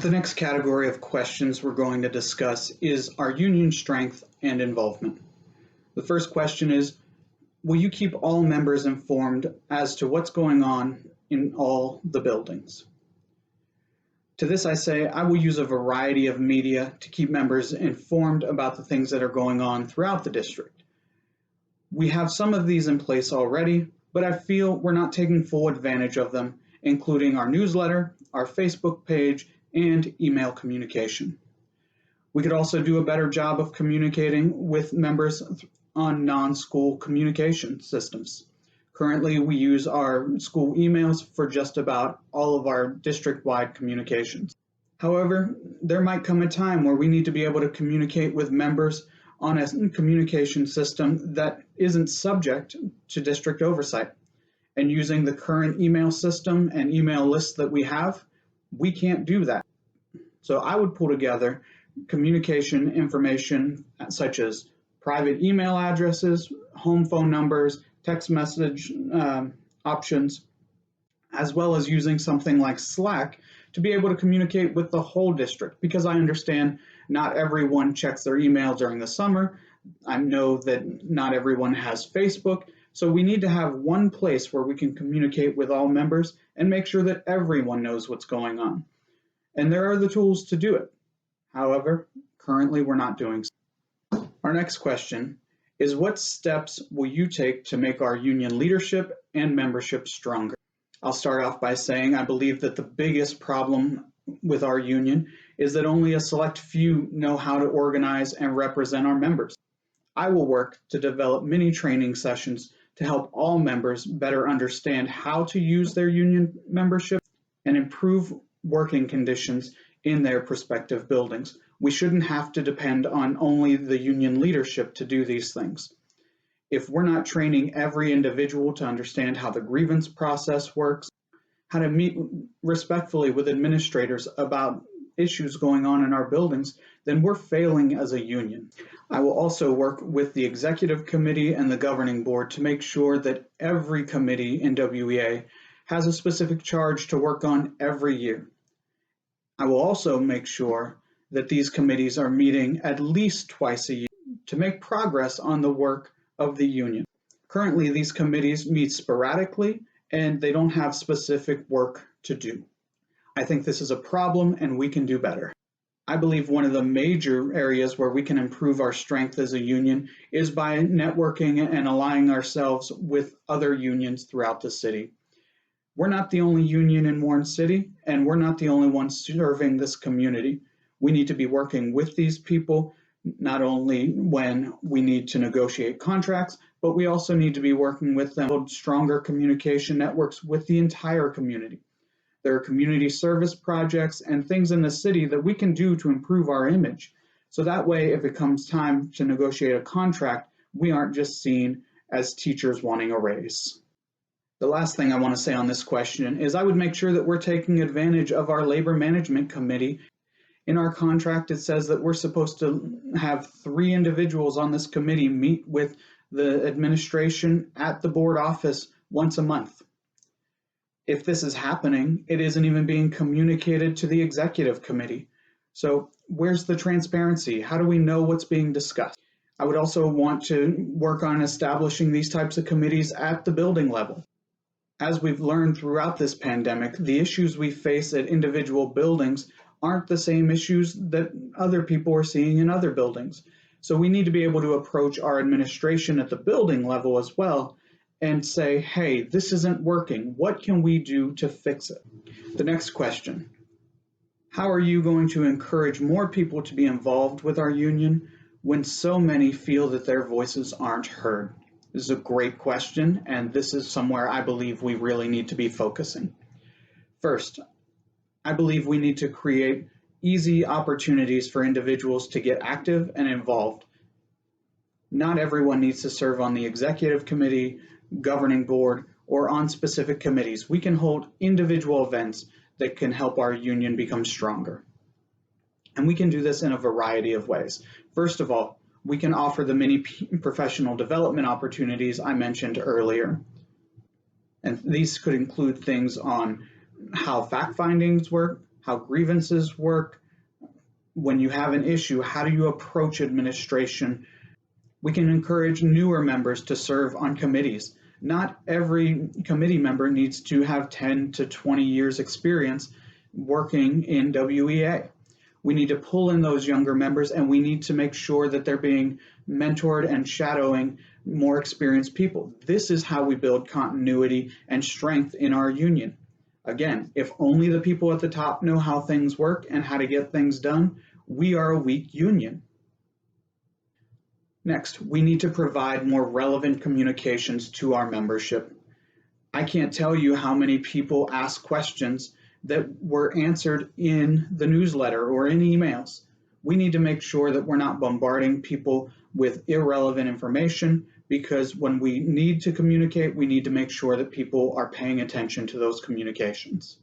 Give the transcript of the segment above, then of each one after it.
The next category of questions we're going to discuss is our union strength and involvement. The first question is, will you keep all members informed as to what's going on in all the buildings? To this I say, I will use a variety of media to keep members informed about the things that are going on throughout the district. We have some of these in place already, but I feel we're not taking full advantage of them, including our newsletter, our Facebook page, and email communication. We could also do a better job of communicating with members on non-school communication systems. Currently, we use our school emails for just about all of our district-wide communications. However, there might come a time where we need to be able to communicate with members on a communication system that isn't subject to district oversight. And using the current email system and email lists that we have, we can't do that. So I would pull together communication information such as private email addresses, home phone numbers, text message options, as well as using something like Slack to be able to communicate with the whole district, because I understand not everyone checks their email during the summer. I know that not everyone has Facebook, so we need to have one place where we can communicate with all members and make sure that everyone knows what's going on. And there are the tools to do it. However, currently we're not doing so. Our next question is, what steps will you take to make our union leadership and membership stronger? I'll start off by saying I believe that the biggest problem with our union is that only a select few know how to organize and represent our members. I will work to develop mini training sessions to help all members better understand how to use their union membership and improve working conditions in their prospective buildings. We shouldn't have to depend on only the union leadership to do these things. If we're not training every individual to understand how the grievance process works, how to meet respectfully with administrators about issues going on in our buildings, then we're failing as a union. I will also work with the executive committee and the governing board to make sure that every committee in WEA has a specific charge to work on every year. I will also make sure that these committees are meeting at least twice a year to make progress on the work of the union. Currently, these committees meet sporadically and they don't have specific work to do. I think this is a problem and we can do better. I believe one of the major areas where we can improve our strength as a union is by networking and aligning ourselves with other unions throughout the city. We're not the only union in Warren City, and we're not the only ones serving this community. We need to be working with these people, not only when we need to negotiate contracts, but we also need to be working with them to build stronger communication networks with the entire community. There are community service projects and things in the city that we can do to improve our image. So that way, if it comes time to negotiate a contract, we aren't just seen as teachers wanting a raise. The last thing I want to say on this question is I would make sure that we're taking advantage of our labor management committee. In our contract, it says that we're supposed to have 3 individuals on this committee meet with the administration at the board office once a month. If this is happening, it isn't even being communicated to the executive committee. So where's the transparency? How do we know what's being discussed? I would also want to work on establishing these types of committees at the building level. As we've learned throughout this pandemic, the issues we face at individual buildings aren't the same issues that other people are seeing in other buildings. So we need to be able to approach our administration at the building level as well and say, hey, this isn't working. What can we do to fix it? The next question, how are you going to encourage more people to be involved with our union when so many feel that their voices aren't heard? This is a great question, and this is somewhere I believe we really need to be focusing. First, I believe we need to create easy opportunities for individuals to get active and involved. Not everyone needs to serve on the executive committee, governing board, or on specific committees. We can hold individual events that can help our union become stronger. And we can do this in a variety of ways. First of all, we can offer the many professional development opportunities I mentioned earlier. And these could include things on how fact findings work, how grievances work. When you have an issue, how do you approach administration? We can encourage newer members to serve on committees. Not every committee member needs to have 10 to 20 years experience working in WEA. We need to pull in those younger members, and we need to make sure that they're being mentored and shadowing more experienced people. This is how we build continuity and strength in our union. Again, if only the people at the top know how things work and how to get things done, we are a weak union. Next, we need to provide more relevant communications to our membership. I can't tell you how many people ask questions that were answered in the newsletter or in emails. We need to make sure that we're not bombarding people with irrelevant information, because when we need to communicate, we need to make sure that people are paying attention to those communications.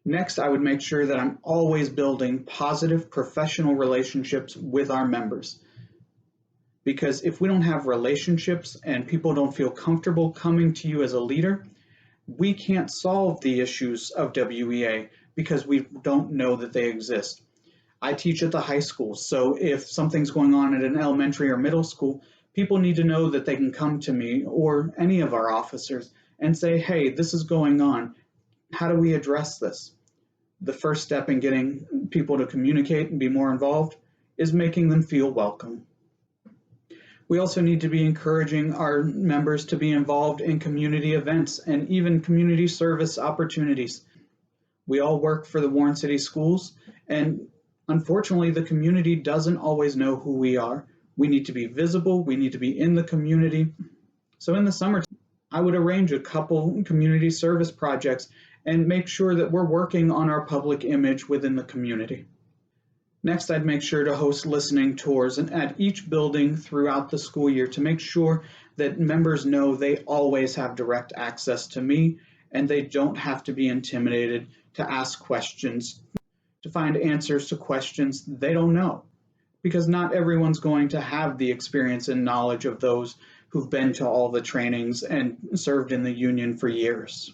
Next, I would make sure that I'm always building positive professional relationships with our members. Because if we don't have relationships and people don't feel comfortable coming to you as a leader, we can't solve the issues of WEA because we don't know that they exist. I teach at the high school, so if something's going on at an elementary or middle school, people need to know that they can come to me or any of our officers and say, hey, this is going on. How do we address this? The first step in getting people to communicate and be more involved is making them feel welcome. We also need to be encouraging our members to be involved in community events and even community service opportunities. We all work for the Warren City Schools, and unfortunately, the community doesn't always know who we are. We need to be visible, we need to be in the community. So in the summer, I would arrange a couple community service projects and make sure that we're working on our public image within the community. Next, I'd make sure to host listening tours at each building throughout the school year to make sure that members know they always have direct access to me and they don't have to be intimidated to ask questions, to find answers to questions they don't know. Because not everyone's going to have the experience and knowledge of those who've been to all the trainings and served in the union for years.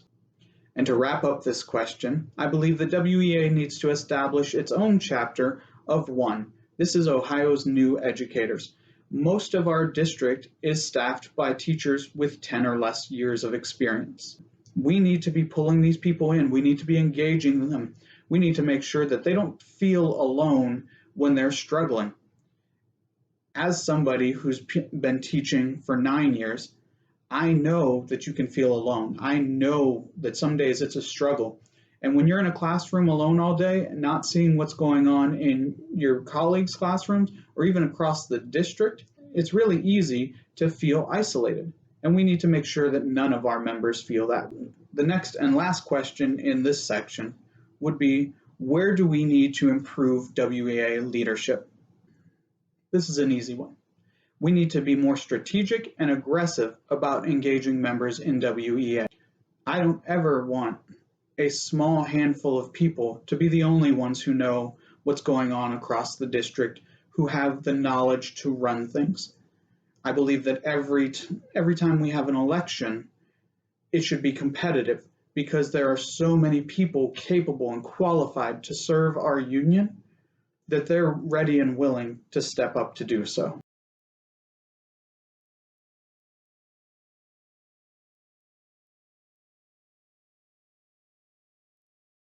And to wrap up this question, I believe that WEA needs to establish its own chapter of one. This is Ohio's new educators. Most of our district is staffed by teachers with 10 or less years of experience. We need to be pulling these people in. We need to be engaging them. We need to make sure that they don't feel alone when they're struggling. As somebody who's been teaching for 9 years, I know that you can feel alone. I know that some days it's a struggle. And when you're in a classroom alone all day, not seeing what's going on in your colleagues' classrooms or even across the district, it's really easy to feel isolated. And we need to make sure that none of our members feel that. The next and last question in this section would be, where do we need to improve WEA leadership? This is an easy one. We need to be more strategic and aggressive about engaging members in WEA. I don't ever want a small handful of people to be the only ones who know what's going on across the district, who have the knowledge to run things. I believe that every time we have an election, it should be competitive because there are so many people capable and qualified to serve our union that they're ready and willing to step up to do so.